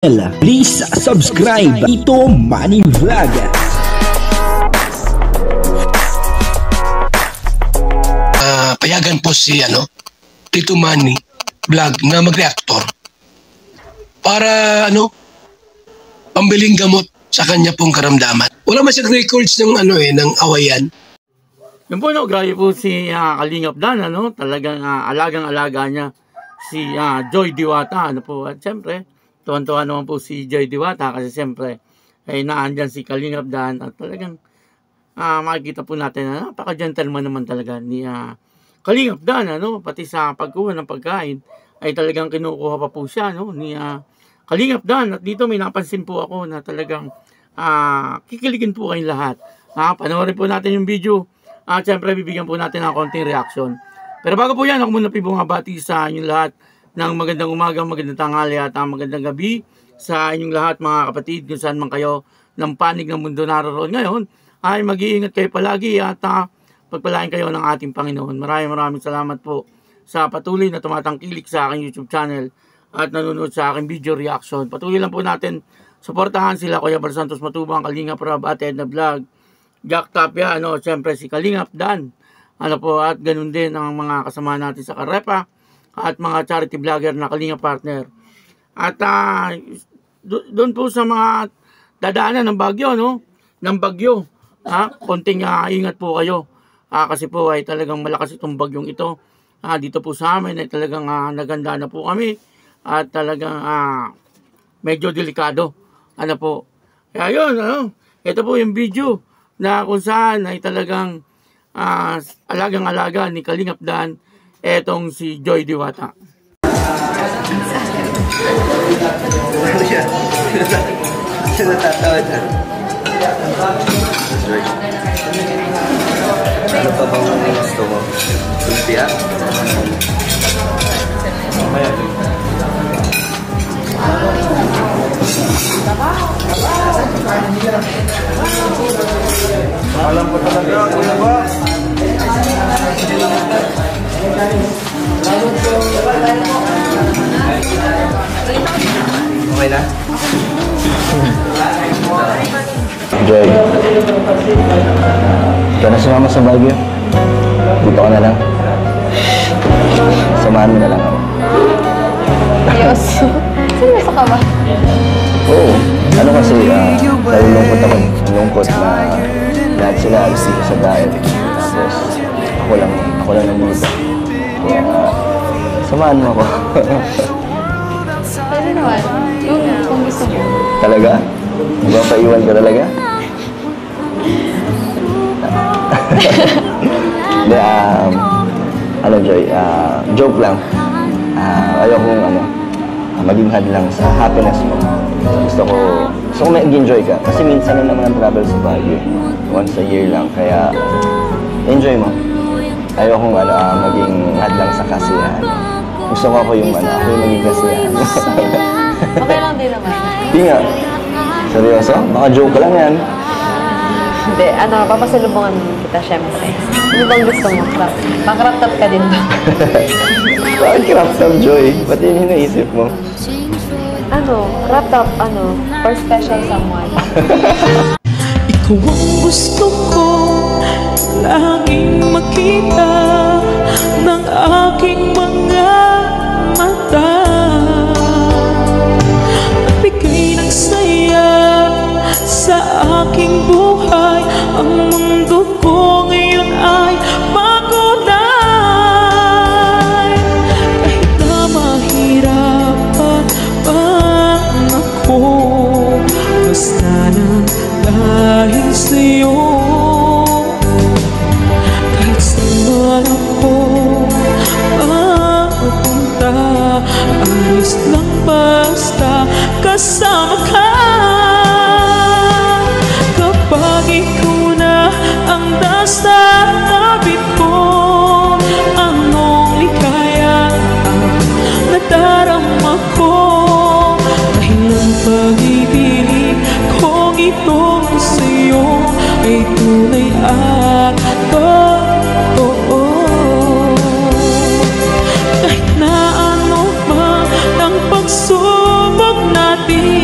Please subscribe Tito Manny Vlog. Payagan po si Tito Manny Vlog na mag-reactor para pambiling gamot sa kanya pong karamdaman. Wala man siyang records ng ng awayan. Yun po, grabe po si Kalingap Dan, talagang alagang-alaga niya si Joy Diwata, at siyempre, tuwan-tuwa naman po si Joy Diwata kasi siyempre, naandyan si Kalingap Dan at talagang makikita po natin na napaka-gentleman naman talaga ni Kalingap Dan, pati sa pagkuha ng pagkain, ay talagang kinukuha pa po siya, ni Kalingap Dan. At dito may napansin po ako na talagang kikiligin po kayong lahat. Panoorin po natin yung video. At syempre, bibigyan po natin ng konting reaction. Pero bago po yan, ako muna po bumabati sa inyong lahat ng magandang umaga, magandang tanghali at magandang gabi sa inyong lahat mga kapatid kung saan man kayo ng panig ng mundo naroon ngayon. Ay mag-iingat kayo palagi at pagpalain kayo ng ating Panginoon. Maraming salamat po sa patuloy na tumatangkilik sa aking YouTube channel at nanonood sa aking video reaction. Patuloy lang po natin suportahan sila Kuya Bal Santos Matubang, Kalingap Rob at Edna Vlog, Jack Tapia, siyempre si Kalingap Dan, at ganun din ang mga kasama natin sa Karepa at mga charity vlogger na Kalingap partner. At doon po sa mga dadaanan ng bagyo, konting ingat po kayo. Kasi po ay talagang malakas itong bagyong ito. Dito po sa amin ay talagang naganda na po kami at talagang medyo delikado. Kaya yun, ito po yung video na kung saan ay talagang alagang-alaga ni Kalingap Dan etong si Joy Diwata. Siya natatawa dyan. Ano pa bang gusto mo? Lumpia? Alam ko talaga, ano ba? Okay na? Joy, ikaw na sumama sa Baguio. Dito ka na lang. Samahan mo na lang ako. Diyos. Seryoso ka ba? Oo. Kasi, nalulungkot ako. Lungkot na lahat sila alis dito sa bahay. Tapos, ako lang nandito. Kaya, samahan mo ako. Pwede naman. Kung gusto mo. Talaga? Di ba paiwan ka talaga? Hindi, Joy, joke lang. Ayokong maging hadlang sa happiness mo. Gusto ko mag-enjoy ka. Kasi minsan lang naman ang travel sa Baguio. Once a year lang. Kaya, enjoy mo. Ayokong maging hadlang sa kasiyahan. Gusto ko ako yung maging kasiyahan. Okay lang din naman. Hindi nga. Seryoso? Baka joke lang yan. Hindi, papasalubungan kita syempre. Ano bang gusto mo? Pang-crop top ka din ba? Bakit crop top, Joy? Ba't yun yung naisip mo? Crop top, for special someone. Ikaw ang gusto ko laging makita ng aking mga mata. Nagbigay ng saya sa aking buhay. Ang mundo ko ngayon ay makulay. Kahit na mahirapan pa ako, basta na dahil sa'yo. Kahit saan ako mapunta, ayos lang basta kasama ka. Kapag ikaw na ang nasa tabi ko, anong likaya ang nadarama ko. Dahil ang pag-ibig kong ito sa'yo ay tunay at totoo. Kahit na ano pa ang pagsubok natin,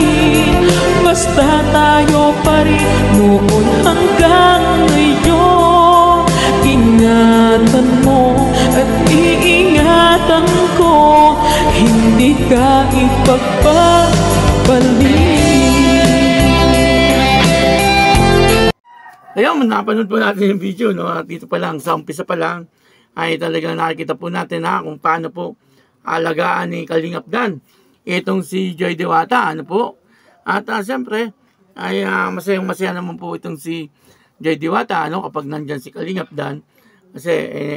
ka ipagpapalik. Ayun, napanood po natin yung video, no? At dito pa lang, sa umpisa pa lang, ay talagang nakikita po natin kung paano po alagaan ni Kalingap Dan itong si Joy Diwata, ano po. At siyempre, ay masayang-masaya naman po itong si Joy Diwata, ano, kapag nandyan si Kalingap Dan. Kasi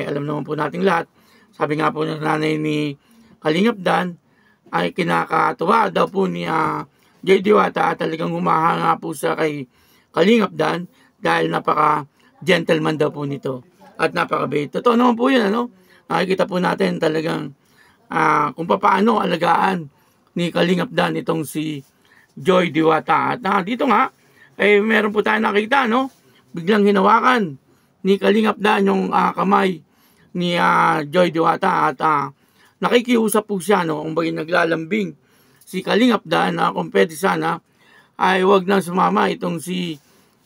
alam naman po nating lahat, sabi nga po ng nanay ni Kalingap Dan, ay kinakatuwa daw po ni Joy Diwata at talagang humahanga po sa kay Kalingap Dan dahil napaka-gentleman daw po nito at napaka-bait. Totoo naman po yun, ano? Nakikita po natin talagang kung paano alagaan ni Kalingap Dan itong si Joy Diwata. At dito nga, meron po tayo nakita, no? Biglang hinawakan ni Kalingap Dan yung kamay ni Joy Diwata at nakikiusap po siya, no? Kung bagay naglalambing si Kalingap Dan na kung pwede sana ay wag nang sumama itong si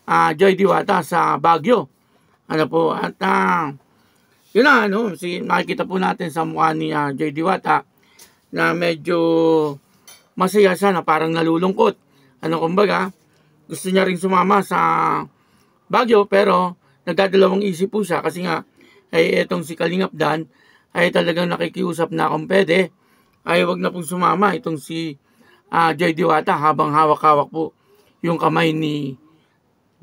Joy Diwata sa Baguio. Ano po, at yun na, ano, nakikita po natin sa mukha ni Joy Diwata na medyo masaya siya, na parang nalulungkot. Ano, kumbaga, gusto niya rin sumama sa Baguio pero nagdadalawang isip po siya kasi nga ay etong si Kalingap Dan ay talagang nakikiusap na kung pwede ay wag na pong sumama itong si Joy Diwata habang hawak-hawak po yung kamay ni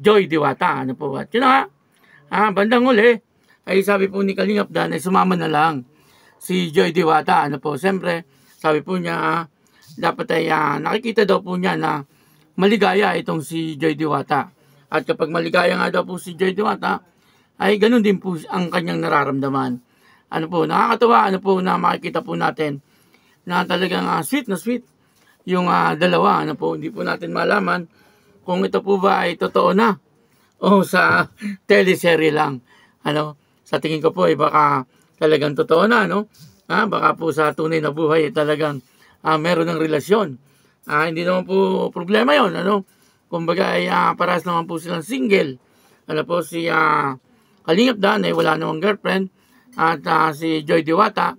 Joy Diwata. Ano po, at yun na bandang uli ay sabi po ni Kalingap Dan ay sumama na lang si Joy Diwata. Ano po, siyempre sabi po niya dapat ay nakikita daw po niya na maligaya itong si Joy Diwata. At kapag maligaya nga daw po si Joy Diwata ay ganun din po ang kanyang nararamdaman. Ano po, nakakatawa, ano po, na makikita po natin na talagang sweet na sweet yung dalawa. Ano po, hindi po natin malaman kung ito po ba ay totoo na o sa teleserye lang. Ano, sa tingin ko po ay baka talagang totoo na, no? Baka po sa tunay na buhay talagang meron ng relasyon. Hindi naman po problema yon, ano? Kumbaga ay parehas naman po silang single. Ano po, si Kalingap Dan ay wala namang girlfriend at si Joy Diwata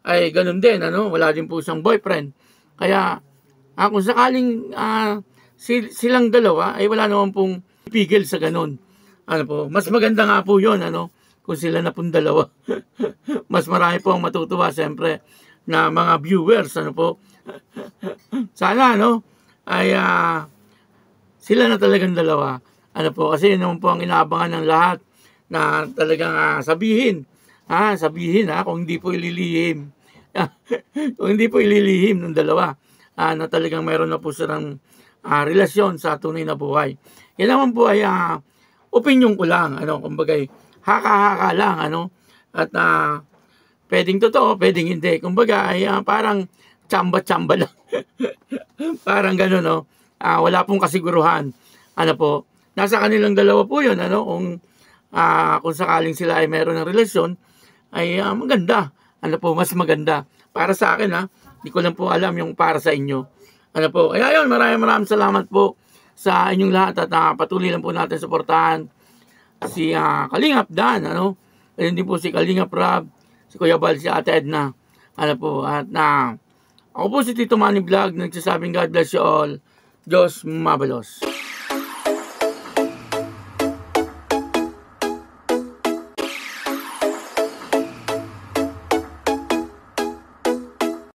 ay ganun din, ano? Wala din po siyang boyfriend. Kaya kung sakaling silang dalawa ay wala naman pong pigil sa ganun. Ano po, mas maganda nga po yon, ano? Kung sila na pong dalawa. Mas marami po ang matutuwa siyempre na mga viewers, ano po. Sana, ano, ay sila na talagang dalawa. Ano po, kasi yun naman po ang inaabangan ng lahat na talagang sabihin kung hindi po ililihim. Kung hindi po ililihim ng dalawa na talagang mayroon na po silang relasyon sa tunay na buhay. Yan naman po ay opinion ko lang, ano, kumbaga haka-haka lang, ano, at pwedeng totoo, pwedeng hindi. Kumbaga ay parang tsamba-tsamba lang. Parang gano'n, no? Wala pong kasiguruhan. Ano po, nasa kanilang dalawa po yun, ano, kung sakaling sila ay meron ng relasyon, ay maganda. Ano po, mas maganda. Para sa akin, hindi ko lang po alam yung para sa inyo. Ano po, ay ayun, maraming salamat po sa inyong lahat at patuloy lang po natin suportahan si Kalingap Dan, ano, ayun din po si Kalingap Rab, si Kuya Bal, si Ate Edna, ano po, at ako po si Tito Manny Vlog, nagsasabing God bless you all, Diyos mabalos.